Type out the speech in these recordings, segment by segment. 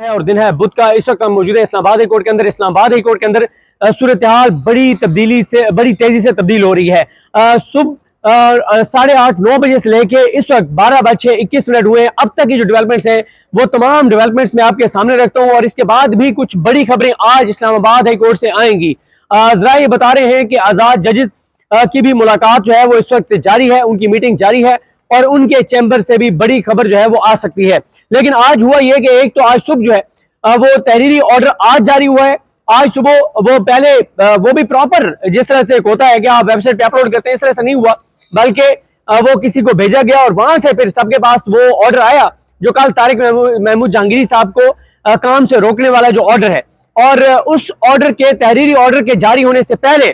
है और दिन है बुध का। इस वक्त हम मौजूद है इस्लामाबाद हाई कोर्ट के अंदर। इस्लामाबाद हाई कोर्ट के अंदर सूरत हाल बड़ी तेजी से तब्दील हो रही है। सुबह 8:30-9 बजे से लेके इस वक्त 12:21 हुए। अब तक की जो डेवलपमेंट्स हैं वो तमाम डेवलपमेंट्स मैं आपके सामने रखता हूं और इसके बाद भी कुछ बड़ी खबरें आज इस्लामाबाद हाई कोर्ट से आएंगी। जरा ये बता रहे हैं कि आजाद जजेस की भी मुलाकात जो है वो इस वक्त जारी है, उनकी मीटिंग जारी है और उनके चैम्बर से भी बड़ी खबर जो है वो आ सकती है। लेकिन आज हुआ यह कि एक तो आज सुबह जो है वो तहरीरी ऑर्डर आज जारी हुआ है। आज सुबह वो पहले वो भी प्रॉपर जिस तरह से होता है कि आप वेबसाइट पे अपलोड करते हैं, इस तरह से नहीं हुआ, बल्कि वो किसी को भेजा गया और वहां से फिर सबके पास वो ऑर्डर आया जो कल तारिक महमूद जहांगीरी साहब को काम से रोकने वाला जो ऑर्डर है। और उस ऑर्डर के तहरीरी ऑर्डर के जारी होने से पहले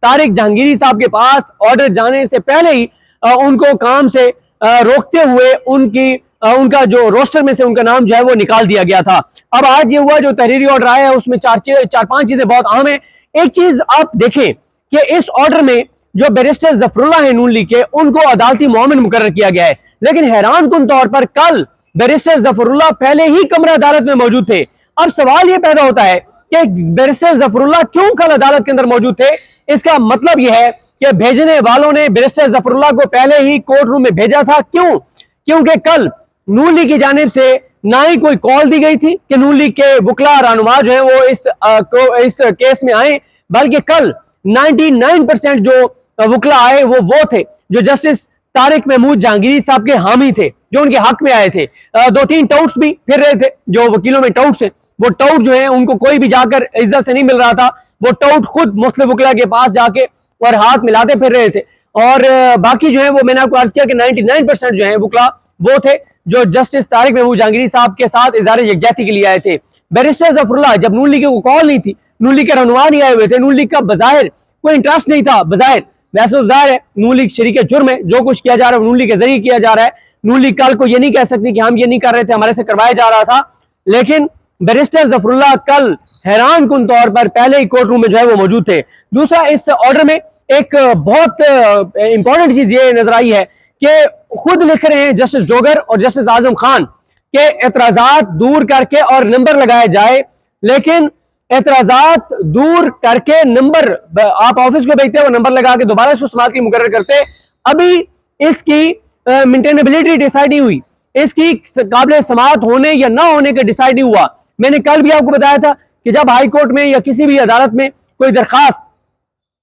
तारिक जहांगीरी साहब के पास ऑर्डर जाने से पहले ही उनको काम से रोकते हुए उनका जो रोस्टर में से उनका नाम जो है वो निकाल दिया गया था। अब आज ये हुआ जो तहरीरी ऑर्डर आया है उसमें चार पांच चीजें बहुत अहम है। एक चीज आप देखें कि इस ऑर्डर में जो बैरिस्टर जफरुल्लाह है नून लीग के, उनको अदालती मुआविन मुकर्रर किया गया है। लेकिन हैरान कुन तौर पर कल बैरिस्टर जफरुल्लाह पहले ही कमरा अदालत में मौजूद थे। अब सवाल यह पैदा होता है कि बैरिस्टर जफरुल्लाह क्यों कल अदालत के अंदर मौजूद थे। इसका मतलब यह है कि भेजने वालों ने बैरिस्टर जफरुल्लाह को पहले ही कोर्ट रूम में भेजा था। क्यों? क्योंकि कल नून लीग की जानिब से ना ही कोई कॉल दी गई थी कि नून लीग के वकला रहनुमा जो है वो इस केस में आए, बल्कि कल 99% जो वकला आए वो थे जो जस्टिस तारिक महमूद जहांगीरी साहब के हामी थे, जो उनके हक में आए थे। 2-3 टाउट्स भी फिर रहे थे, जो वकीलों में टाउट्स है वो टाउट जो है उनको कोई भी जाकर इज्जत से नहीं मिल रहा था। वो टाउट खुद मुख्तलिफ वकला के पास जाके और हाथ मिलाते फिर रहे थे। और बाकी जो है वो मैंने आपको अर्ज किया कि 99% जो है वकला वो थे जो जस्टिस तारिक महमूद जहांगीरी साहब के साथ इज़हार यकजहती के लिए आए थे। बैरिस्टर जफरुल्लाह जब नून लीग को कॉल नहीं थी, नून लीग के रहनुमा नहीं आए हुए थे, नून लीग का बज़ाहिर कोई इंटरेस्ट नहीं था, बज़ाहिर वैसे तो जाहिर है नून लीग शरीक जुर्म है, जो कुछ किया जा रहा है नून लीग के जरिए किया जा रहा है। नून लीग कल को ये नहीं कह सकती कि हम ये नहीं कर रहे थे, हमारे से करवाया जा रहा था। लेकिन बैरिस्टर जफरुल्लाह कल हैरान कुन तौर पर पहले ही कोर्ट रूम में जो है वो मौजूद थे। दूसरा, इस ऑर्डर में एक बहुत इंपॉर्टेंट चीज ये नजर आई है कि खुद लिख रहे हैं जस्टिस जोगर और जस्टिस आजम खान के एतराजात दूर करके और नंबर लगाया जाए। लेकिन एतराजात दूर करके नंबर आप ऑफिस को भेजते हो, नंबर लगा के दोबारा इसको समात की मुकर्रर करते। अभी इसकी मेंटेनेबिलिटी डिसाइड नहीं हुई, इसकी काबिल समात होने या ना होने का डिसाइड नहीं हुआ। मैंने कल भी आपको बताया था कि जब हाई कोर्ट में या किसी भी अदालत में कोई दरखास्त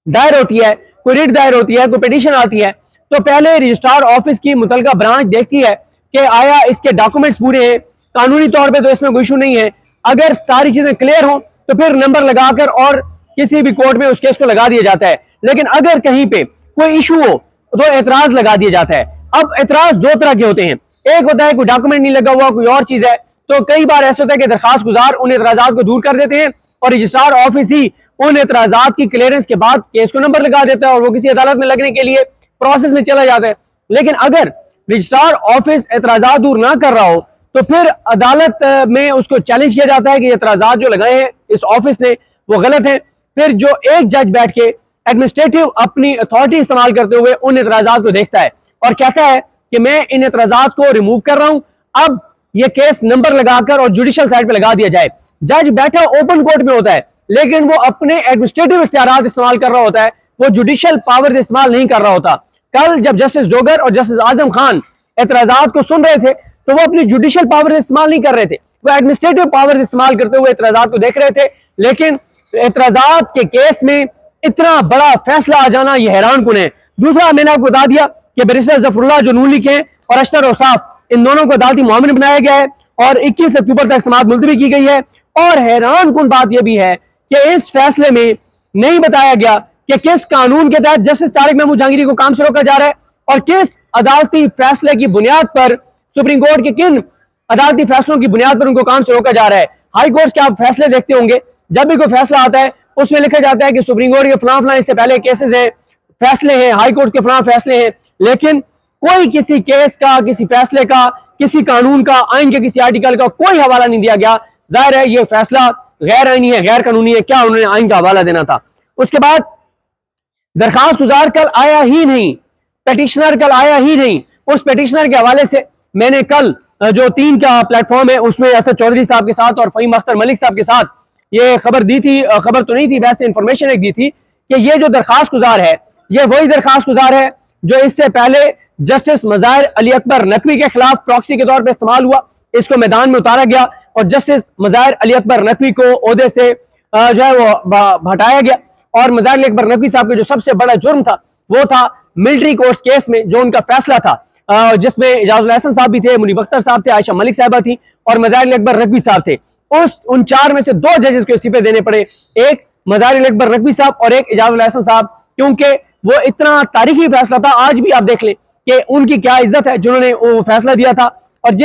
दायर होती है, कोई रिट दायर होती है, कोई पिटीशन आती है, तो पहले रजिस्ट्रार ऑफिस की मुतलका ब्रांच देखती है कि आया इसके डॉक्यूमेंट्स पूरे हैं, कानूनी तौर पे तो इसमें कोई इशू नहीं है। अगर सारी चीजें क्लियर हो तो फिर नंबर लगाकर और किसी भी कोर्ट में उस केस को लगा दिया जाता है। लेकिन अगर कहीं पे कोई इशू हो तो एतराज लगा दिया जाता है। अब एतराज दो तरह के होते हैं, एक होता है कोई डॉक्यूमेंट नहीं लगा हुआ, कोई और चीज है। तो कई बार ऐसा होता है कि दरखास्त गुजार उन एतराजात को दूर कर देते हैं और रजिस्ट्रार ऑफिस ही उन एतराजात की क्लियरेंस के बाद केस को नंबर लगा देता है और वो किसी अदालत में लगने के लिए प्रोसेस में चला जाता है। लेकिन अगर रजिस्ट्रार ऑफिस एतराजात दूर ना कर रहा हो तो फिर अदालत में उसको चैलेंज किया जाता है कि एतराजात जो लगाए हैं इस ऑफिस ने वो गलत है। फिर जो एक जज बैठ के एडमिनिस्ट्रेटिव अपनी अथॉरिटी इस्तेमाल करते हुए उन एतराजात को देखता है और कहता है कि मैं इन एतराजात को रिमूव कर रहा हूं, अब ये केस नंबर लगाकर और जुडिशियल साइड पे लगा दिया जाए। जज बैठा ओपन कोर्ट में होता है लेकिन वो अपने एडमिनिस्ट्रेटिव इख्तियारात इस्तेमाल कर रहा होता है, वो जुडिशियल पावर इस्तेमाल नहीं कर रहा होता। कल जब जस्टिस जोगर और जस्टिस आजम खान एतराजात को सुन रहे थे तो वो अपनी जुडिशियल पावर इस्तेमाल नहीं कर रहे थे, वो एडमिनिस्ट्रेटिव पावर इस्तेमाल करते हुए एतराजात को देख रहे थे। लेकिन एतराजात के केस में इतना बड़ा फैसला आ जाना यह हैरान कुन है। दूसरा, मैंने आपको बता दिया कि बैरिस्टर जफरुल्लाह जो नून लीग हैं और अशतर औसाफ, इन दोनों को अदालती मुआविन बनाया गया है और 21 अक्टूबर तक समाअत मुलतवी की गई है। और हैरान कुन बात यह भी है कि इस फैसले में नहीं बताया गया कि किस कानून के तहत जस्टिस तारिक महमूद जहांगीरी को काम से रोका जा रहा है और किस अदालती फैसले की बुनियाद पर, सुप्रीम कोर्ट के किन अदालती फैसलों की बुनियाद पर उनको काम से रोका जा रहा है। हाई कोर्ट के आप फैसले देखते होंगे, जब भी कोई फैसला आता है उसमें लिखा जाता है कि सुप्रीम कोर्ट के फलां फलां इससे पहले केसेस हैं, फैसले हैं, हाई कोर्ट के फलां फैसले हैं। लेकिन कोई किसी केस का, किसी फैसले का, किसी कानून का, आइन के किसी आर्टिकल का कोई हवाला नहीं दिया गया। जाहिर है ये फैसला गैर आईनी है, गैर कानूनी है, क्या उन्होंने आइन का हवाला देना था। उसके बाद दरखास्त गुजार कल आया ही नहीं, पिटिशनर कल आया ही नहीं। उस पिटिशनर के हवाले से मैंने कल जो 3 का प्लेटफॉर्म है उसमें असद चौधरी साहब के साथ और फहीम अख्तर मलिक साहब के साथ ये खबर दी थी, खबर तो नहीं थी वैसे इंफॉर्मेशन एक दी थी कि ये जो दरखास्त गुजार है ये वही दरखास्त गुजार है जो इससे पहले जस्टिस मज़ाहिर अली अकबर नकवी के खिलाफ प्रॉक्सी के तौर पर इस्तेमाल हुआ, इसको मैदान में उतारा गया और जस्टिस मज़ाहिर अली अकबर नकवी को ओहदे से जो है वो हटाया गया। और मज़ाहिर अली अकबर नकवी साहब का जो सबसे बड़ा जुर्म था वो था मिलिट्री कोर्ट्स केस में जो उनका फैसला था, जिसमें इजाजुल हसन साहब भी थे, मुनीब अख्तर साहब थे, आयशा मलिक साहबा थी और मज़ाहिर अली अकबर नकवी साहब थे। उन 4 में से 2 जजेस को इस्तीफे देने पड़े, एक मज़ाहिर अली अकबर नकवी साहब और एक इजाजुल हसन साहब, क्योंकि वो इतना तारीखी फैसला था। आज भी आप देख लें कि उनकी क्या इज्जत है जिन्होंने वो फैसला दिया था और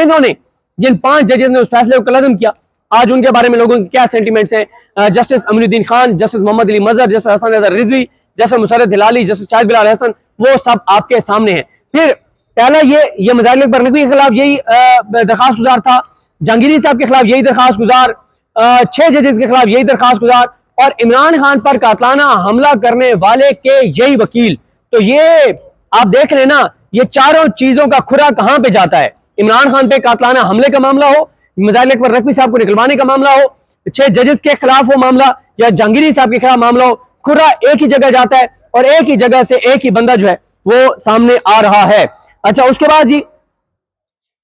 जिन 5 जजेस ने उस फैसले को कलअदम किया, आज उनके बारे में लोगों के क्या सेंटिमेंट्स हैं। जस्टिस अमीनुद्दीन खान, जस्टिस मोहम्मद अली मजहर, जस्टिस हसन रज़ा रिजवी, जस्टिस मुसर्रत हिलाली, जस्टिस शाहिद बिलाल हसन, वो सब आपके सामने हैं। फिर पहला ये मज़ाहिर अली अकबर नकवी के खिलाफ यही दरखास्त गुजार था, जहांगीरी साहब के खिलाफ यही दरखास्त गुजार, 6 जजेस के खिलाफ यही दरखास्त गुजार और इमरान खान पर कातलाना हमला करने वाले के यही वकील। तो ये आप देख लेना, ये चारों चीजों का खुरा कहां पे जाता है। इमरान खान पे कातलाना हमले का मामला हो, मज़ाहिर अकबर नकवी साहब को निकलवाने का मामला हो, 6 जजेस के खिलाफ हो मामला या जहांगीरी साहब के खिलाफ मामला हो, खुरा एक ही जगह जाता है और एक ही जगह से एक ही बंदा जो है वो सामने आ रहा है। अच्छा, उसके बाद जी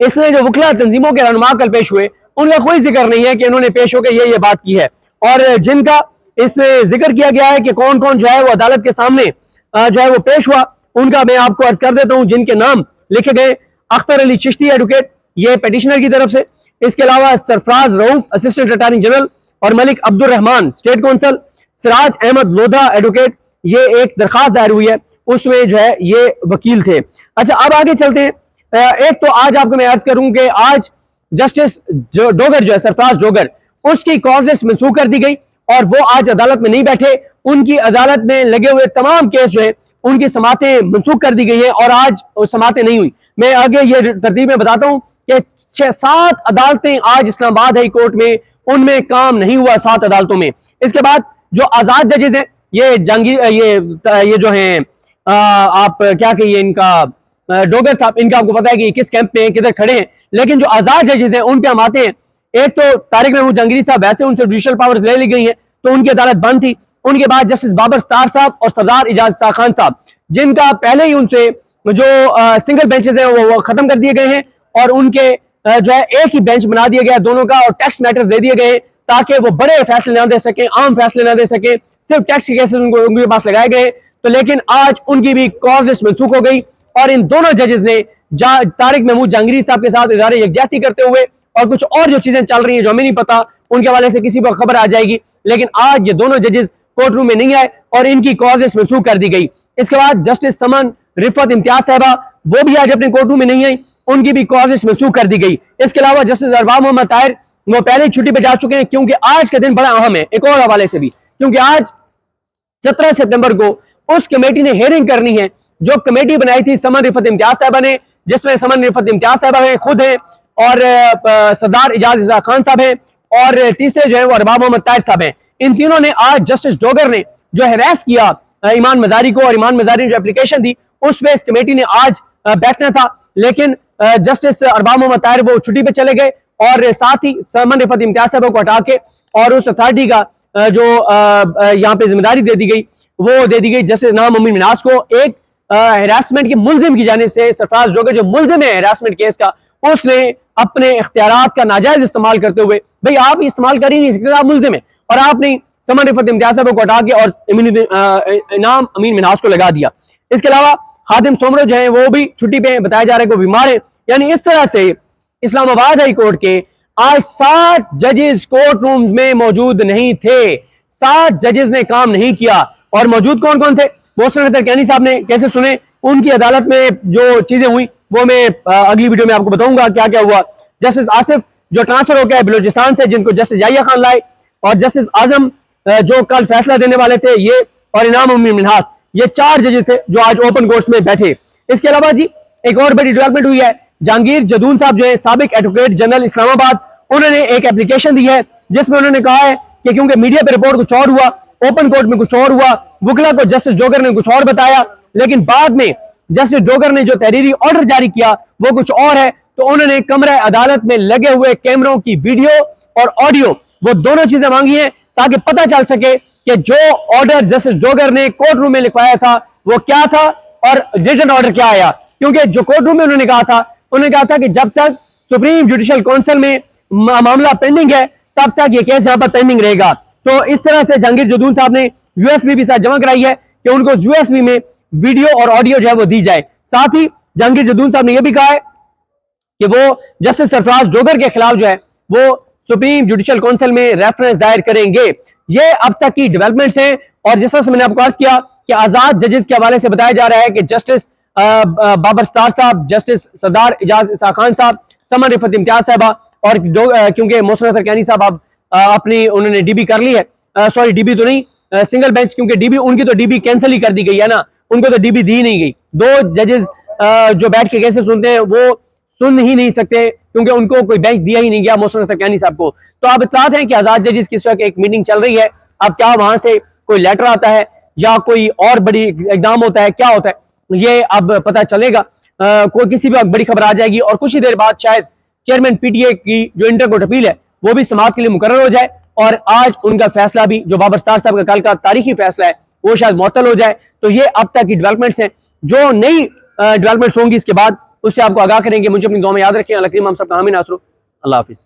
इसमें जो वकला तंजीमों के रहनुमा कल पेश हुए उनका कोई जिक्र नहीं है कि उन्होंने पेश होकर ये बात की है और जिनका इसमें जिक्र किया गया है कि कौन कौन जो है वो अदालत के सामने जो है वो पेश हुआ, उनका मैं आपको अर्ज कर देता हूं जिनके नाम लिखे गए। अख्तर अली चिश्ती एडवोकेट, ये पिटिशनर की तरफ से, इसके अलावा Sarfaraz Rauf assistant attorney general और Malik Abdul Rahman state counsel, Siraj Ahmed Lodha advocate, ये एक दरखास्त दायर हुई है उसमें जो है ये वकील थे। अच्छा, अब आगे चलते हैं। एक तो आज आपको मैं अर्ज करूं कि आज जस्टिस डोगर जो है सरफराज डोगर, उसकी कॉज लिस्ट मंसूख कर दी गई और वो आज अदालत में नहीं बैठे। उनकी अदालत में लगे हुए तमाम केस जो है उनकी समातें मंसूख कर दी गई है और आज समातें नहीं हुई। मैं आगे ये तरतीब में बताता हूं कि 7 अदालतें आज इस्लामाबाद हाई कोर्ट में, उनमें काम नहीं हुआ 7 अदालतों में। इसके बाद जो आजाद जजेस हैं, ये जहांगीर ये जो हैं आप क्या कहिए इनका डोगर साहब, इनका आपको पता है कि किस कैंप में किधर खड़े हैं, लेकिन जो आजाद जजेस हैं उन पे हम आते हैं। एक तो तारिक महमूद जहांगीरी साहब, वैसे उनसे जुडिशियल पावर्स ले ली गई हैं तो उनकी अदालत बंद थी। उनके बाद जस्टिस बाबर स्टार साहब और सरदार इजाज खान साहब, जिनका पहले ही उनसे जो सिंगल बेंचेस हैं वो खत्म कर दिए गए हैं और उनके जो है एक ही बेंच बना दिया गया दोनों का और टैक्स मैटर्स दे दिए गए ताकि वो बड़े फैसले ना दे सके, आम फैसले ना दे सके, सिर्फ टैक्स के केसेस उनके पास लगाए गए। तो लेकिन आज उनकी भी कॉज लिस्ट मनसूख हो गई और इन दोनों जजेस ने तारिक महमूद जहांगीरी साहब के साथ इदारे यकजहती करते हुए और कुछ और जो चीजें चल रही हैं जो हमें नहीं पता, उनके हवाले से किसी पर खबर आ जाएगी, लेकिन आज ये दोनों जजेस कोर्ट रूम में नहीं आए और इनकी कॉज लिस्ट मनसूख कर दी गई। इसके बाद जस्टिस समन रिफत इम्तियाज साहबा, वो भी आज अपने कोर्ट रूम में नहीं आई, उनकी भी कॉज लिस्ट मनसूख कर दी गई। इसके अलावा जस्टिस अरबाब मोहम्मद ताहिर, वो पहले ही छुट्टी पे जा चुके हैं क्योंकि आज का दिन बड़ा अहम है एक और हवाले से भी, क्योंकि आज 17 सितंबर को उस कमेटी ने हेयरिंग करनी है जो कमेटी बनाई थी समन रिफत इम्तियाज साहबा ने, जिसमें समन रिफत इम्तियाज साहबा हैं, खुद हैं और सरदार इजाज खान साहब हैं और तीसरे जो है वो अरबाब मोहम्मद ताहिर साहब हैं। इन तीनों ने आज जस्टिस डोगर ने जो हैरेस किया ईमान मजारी को और ईमान मजारी ने जो एप्लीकेशन दी उस पर इस कमेटी ने आज बैठना था, लेकिन जस्टिस अरबाब मोहम्मद ताहिर वो छुट्टी पे चले गए और साथ ही समन रिफत इम्तियाज साहब को हटा के और उस अथॉरिटी का जो यहाँ पे जिम्मेदारी दे दी गई वो दे दी गई जस्टिस नाम अमीन मिनाज को। एक हैरासमेंट के मुलजिम की जानिब से सरफराज डोगर जो मुलजिम है हैरासमेंट केस का, उसने अपने इख्तियारात का नाजायज इस्तेमाल करते हुए, भाई आप इस्तेमाल कर ही नहीं सकते, आप मुलजिम है, और आपने समन रिफत इम्तियाज साहब को हटा के और इनाम अमीन मिनाज को लगा दिया। इसके अलावा खादिम सोमरो जो है वो भी छुट्टी पे बताया जा रहा है, वो बीमार है। यानी इस तरह से इस्लामाबाद हाई कोर्ट के आज 7 जजेस कोर्ट रूम में मौजूद नहीं थे, 7 जजेस ने काम नहीं किया। और मौजूद कौन कौन थे? मोहसिन अख्तर कैनी साहब ने कैसे सुने, उनकी अदालत में जो चीजें हुई वो मैं अगली वीडियो में आपको बताऊंगा क्या क्या हुआ। जस्टिस आसिफ जो ट्रांसफर हो गया बलूचिस्तान से, जिनको जस्टिस याहिया खान लाए, और जस्टिस आजम जो कल फैसला देने वाले थे ये, और इनाम अमीन मिन्हास, ये 4 जजेस थे जो आज ओपन कोर्ट्स में बैठे। इसके अलावा जी एक और बड़ी डेवलपमेंट हुई है, जहांगीर जदून साहब जो है साबिक एडवोकेट जनरल इस्लामाबाद, उन्होंने एक एप्लीकेशन दी है जिसमें उन्होंने कहा है कि क्योंकि मीडिया पे रिपोर्ट कुछ और हुआ, ओपन कोर्ट में कुछ और हुआ, वकला को जस्टिस डोगर ने कुछ और बताया, लेकिन बाद में जस्टिस डोगर ने जो तहरीरी ऑर्डर जारी किया वो कुछ और है, तो उन्होंने कमरा अदालत में लगे हुए कैमरों की वीडियो और ऑडियो, वो दोनों चीजें मांगी हैं ताकि पता चल सके कि जो ऑर्डर जस्टिस जोगर ने कोर्ट रूम में लिखवाया था वो क्या था और रिटन ऑर्डर क्या आया। क्योंकि जो कोर्ट रूम में उन्होंने कहा था कि जब तक सुप्रीम जुडिशियल काउंसिल में मामला पेंडिंग है तब तक ये केस यहां पर पेंडिंग रहेगा। तो इस तरह से जहांगीर जदून साहब ने यूएसबी भी साथ जमा कराई है कि उनको यूएसबी में वीडियो और ऑडियो जो है वो दी जाए। साथ ही जहांगीर जदून साहब ने यह भी कहा है कि वो जस्टिस सरफराज जोगर के खिलाफ जो है वो सुप्रीम जुडिशियल काउंसिल में रेफरेंस दायर करेंगे। ये अब तक की डेवलपमेंट्स हैं और जिस तरह से मैंने आपको अर्ज किया कि आजाद जजेस के हवाले से बताया जा रहा है कि जस्टिस बाबर स्टार साहब, जस्टिस सरदार इजाज इसा खान साहब, समन रिफत इम्तियाज साहबा और क्योंकि मोहसिन अख्तर साहब अब अपनी उन्होंने डीबी कर ली है, सॉरी डीबी तो नहीं, सिंगल बेंच, क्योंकि डीबी उनकी तो डीबी कैंसिल ही कर दी गई है ना, उनको तो डीबी दी नहीं गई। दो जजेस जो बैठ के केसेस सुनते हैं वो सुन ही नहीं सकते क्योंकि उनको कोई बेंच दिया ही नहीं गया मोहसिन अख्तर साहब को। तो आप इत्तलात हैं कि आजाद जजेस की इस वक्त एक मीटिंग चल रही है, अब क्या वहां से कोई लेटर आता है या कोई और बड़ी इकदाम होता है, क्या होता है ये अब पता चलेगा। कोई किसी भी वक्त बड़ी खबर आ जाएगी और कुछ ही देर बाद शायद चेयरमैन पीटीए की जो इंटर कोर्ट अपील है वो भी समाअत के लिए मुकर्रर हो जाए और आज उनका फैसला भी जो बाबर स्टार साहब का कल का तारीखी फैसला है वो शायद मुअत्तल हो जाए। तो ये अब तक की डेवलपमेंट्स हैं, जो नई डेवलपमेंट्स होंगी इसके बाद उससे आपको आगाह करेंगे। मुझे अपनी दुआ में याद रखें। अल्लाह करीम हम सब का हामी नासरो। अल्लाह हाफिज।